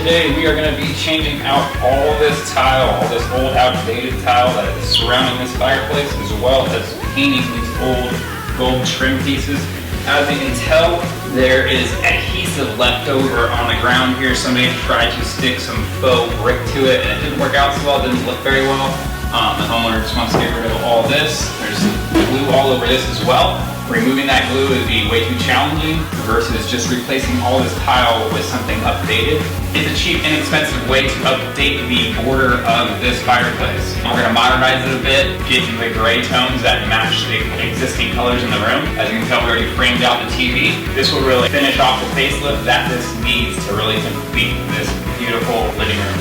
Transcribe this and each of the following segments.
today we are going to be changing out all this tile, all this old outdated tile that is surrounding this fireplace, as well as painting these old gold trim pieces. As you can tell, there is adhesive left over on the ground here. Somebody tried to stick some faux brick to it and it didn't work out so well, it didn't look very well. The homeowner just wants to get rid of all this. There's glue all over this as well. Removing that glue would be way too challenging versus just replacing all this tile with something updated. It's a cheap, inexpensive way to update the border of this fireplace. We're going to modernize it a bit, get the gray tones that match the existing colors in the room. As you can tell, we already framed out the TV. This will really finish off the facelift that this needs to really complete this beautiful living room.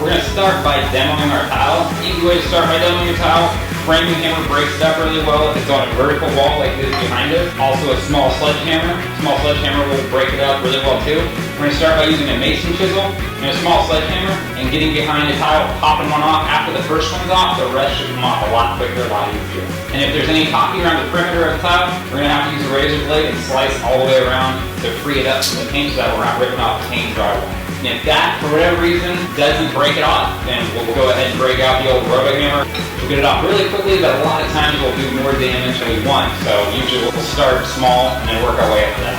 We're going to start by demoing our tile. Easy way to start by demoing your tile. Framing hammer breaks it up really well if it's on a vertical wall like this behind us. Also a small sledgehammer. Small sledgehammer will break it up really well too. We're going to start by using a mason chisel and a small sledgehammer and getting behind the tile, popping one off. After the first one's off, the rest should come off a lot quicker, a lot easier. And if there's any caulking around the perimeter of the tile, we're going to have to use a razor blade and slice all the way around to free it up from the paint so that we're not ripping off the paint drywall. And if that, for whatever reason, doesn't break it off, then we'll go ahead and break out the old rubber hammer. We'll get it off really quickly, but a lot of times we'll do more damage than we want. So usually we'll start small and then work our way up to that.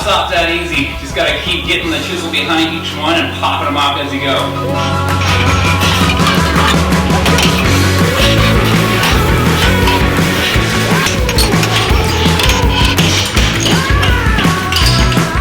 Off that easy. Just gotta keep getting the chisel behind each one and popping them off as you go.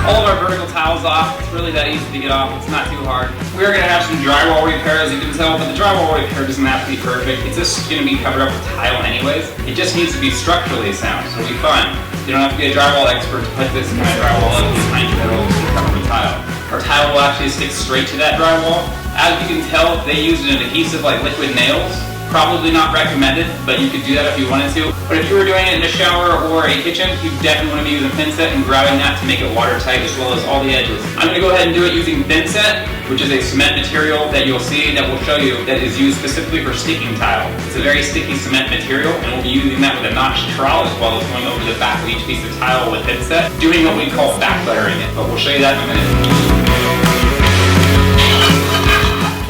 All of our vertical tiles off. It's really that easy to get off. It's not too hard. We're gonna have some drywall repair, as you can tell, but the drywall repair doesn't have to be perfect. It's just gonna be covered up with tile anyways. It just needs to be structurally sound, so it'll be fun. You don't have to be a drywall expert to put this kind of drywall up behind you that'll cover the tile. Our tile will actually stick straight to that drywall. As you can tell, they used an adhesive like liquid nails. Probably not recommended, but you could do that if you wanted to. But if you were doing it in a shower or a kitchen, you definitely want to be using thin set and grabbing that to make it watertight as well as all the edges. I'm going to go ahead and do it using thin set, which is a cement material that you'll see that will show you that is used specifically for sticking tile. It's a very sticky cement material, and we'll be using that with a notched trowel as well as going over the back of each piece of tile with thin set, doing what we call back buttering it. But we'll show you that in a minute.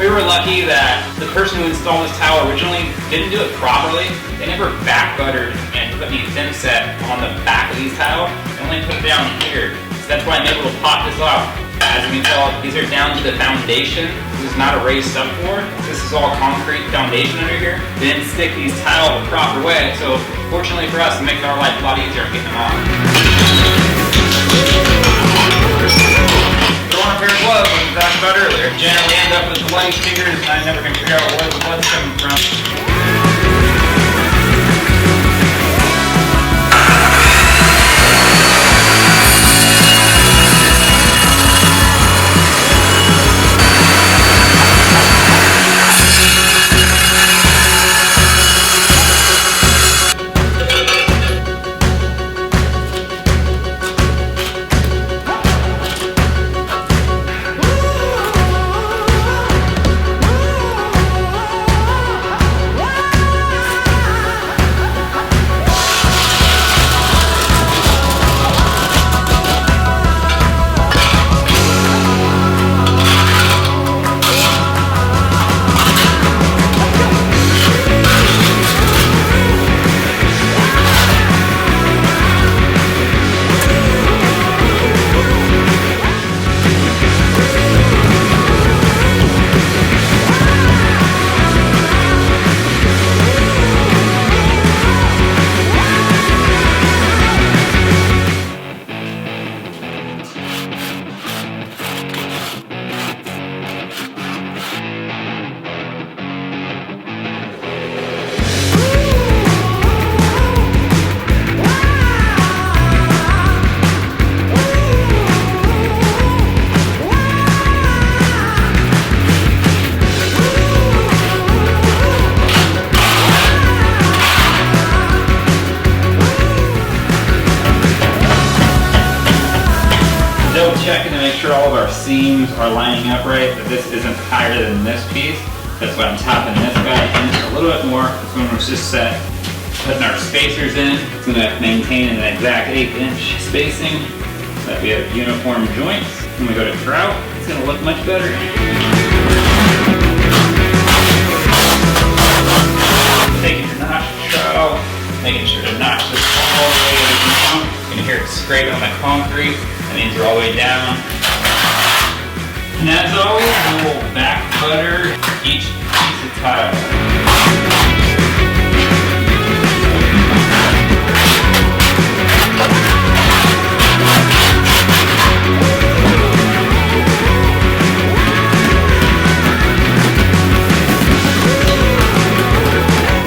We were lucky that the person who installed this tile originally didn't do it properly. They never back buttered and put any thin set on the back of these tiles. They only put it down here. So that's why I'm able to pop this off. As you can tell, these are down to the foundation. This is not a raised subfloor. This is all concrete foundation under here. They didn't stick these tiles the proper way, so fortunately for us, it makes our life a lot easier getting them on. Throw on a pair of gloves, like we talked about earlier. Generally end up with bloody fingers, and I never can figure out where the blood's coming from. checking to make sure all of our seams are lining up right, that this isn't higher than this piece. That's why I'm tapping this guy in a little bit more. This one was just set. Putting our spacers in. It's going to maintain an exact 1/8" spacing so that we have uniform joints. When we go to grout, it's going to look much better. Taking your notch trowel, making sure to notch this all the way to the ground. You can hear it scraping on the concrete. That means you're all the way down. And as always, we'll back butter each piece of tile.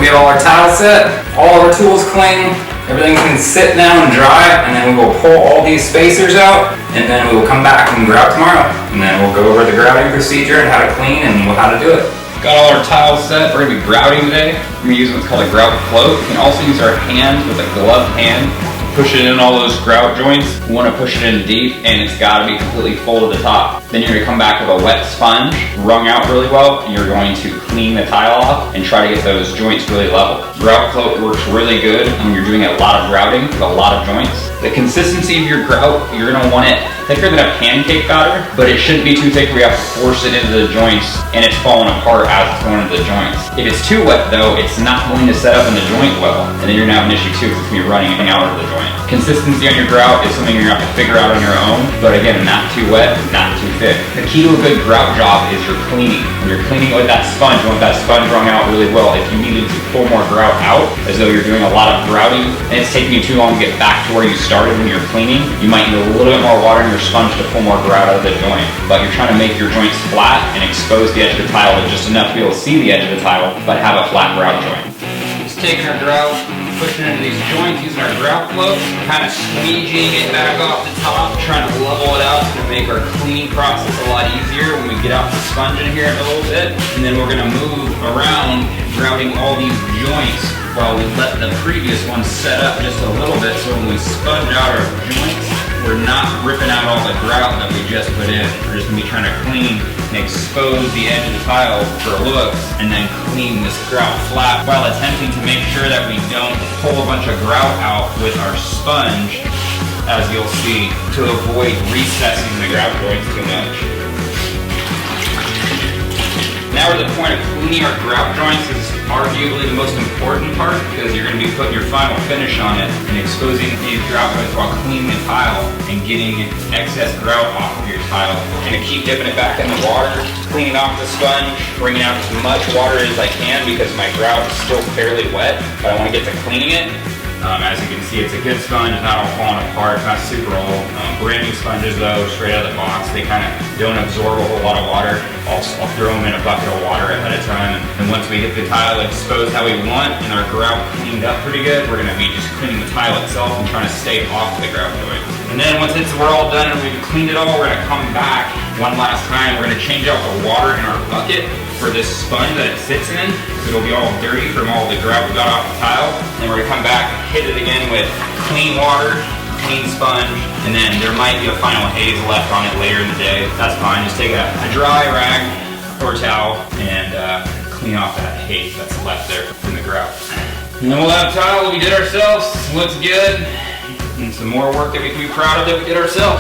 We have all our tiles set, all of our tools clean, everything can sit now and dry, and then we will pull all these spacers out, and then we will come back and grout tomorrow. And then we'll go over the grouting procedure and how to clean and how to do it. Got all our tiles set, we're going to be grouting today. We're going to use what's called a grout float. We can also use our hand with a gloved hand. Push it in all those grout joints. We want to push it in deep, and it's got to be completely full to the top. Then you're going to come back with a wet sponge, wrung out really well, and you're going to clean the tile off and try to get those joints really level. Grout float works really good when you're doing a lot of grouting with a lot of joints. The consistency of your grout, you're going to want it thicker than a pancake batter, but it shouldn't be too thick where you have to force it into the joints and it's falling apart as it's going into the joints. If it's too wet though, it's not going to set up in the joint well, and then you're going to have an issue too because it's going to be running anything out of the joint. Consistency on your grout is something you're going to have to figure out on your own, but again, not too wet, not too thick. The key to a good grout job is your cleaning. When you're cleaning with that sponge, you want that sponge wrung out really well. If you needed to pull more grout out, as though you're doing a lot of grouting, and it's taking you too long to get back to where you started when you're cleaning, you might need a little bit more water in your sponge to pull more grout out of the joint. But you're trying to make your joints flat and expose the edge of the tile to just enough to be able to see the edge of the tile, but have a flat grout joint. Just taking our grout, pushing it into these joints, using our grout float, kind of squeegeeing it back off the top, trying to level it out. It's going to make our cleaning process a lot easier when we get out the sponge in here in a little bit. And then we're going to move around, grouting all these joints while we let the previous one set up just a little bit, so when we sponge out our joints, we're not ripping out all the grout that we just put in. We're just going to be trying to clean and expose the edge of the tile for looks, and then clean this grout flat while attempting to make sure that we don't pull a bunch of grout out with our sponge, as you'll see, to avoid recessing the grout joints too much. Now we're at the point of cleaning our grout joints. This is arguably the most important part because you're going to be putting your final finish on it and exposing these grout joints while cleaning the tile and getting excess grout off of your tile. I'm going to keep dipping it back in the water, cleaning off the sponge, bringing out as much water as I can because my grout is still fairly wet, but I want to get to cleaning it. As you can see, it's a good sponge, it's not all falling apart, it's not super old. Brand new sponges though, straight out of the box, they kind of don't absorb a whole lot of water. I'll throw them in a bucket of water ahead of time. And once we get the tile exposed how we want and our grout cleaned up pretty good, we're going to be just cleaning the tile itself and trying to stay off the grout joint. And then once we're all done and we've cleaned it all, we're going to come back one last time. We're going to change out the water in our bucket for this sponge that it sits in. It'll be all dirty from all the grout we got off the tile. And we're going to come back and hit it again with clean water, clean sponge, and then there might be a final haze left on it later in the day. That's fine. Just take a dry rag or towel and clean off that haze that's left there from the grout. And then we'll have a tile that we did ourselves. Looks good. And some more work that we can be proud of that we did ourselves.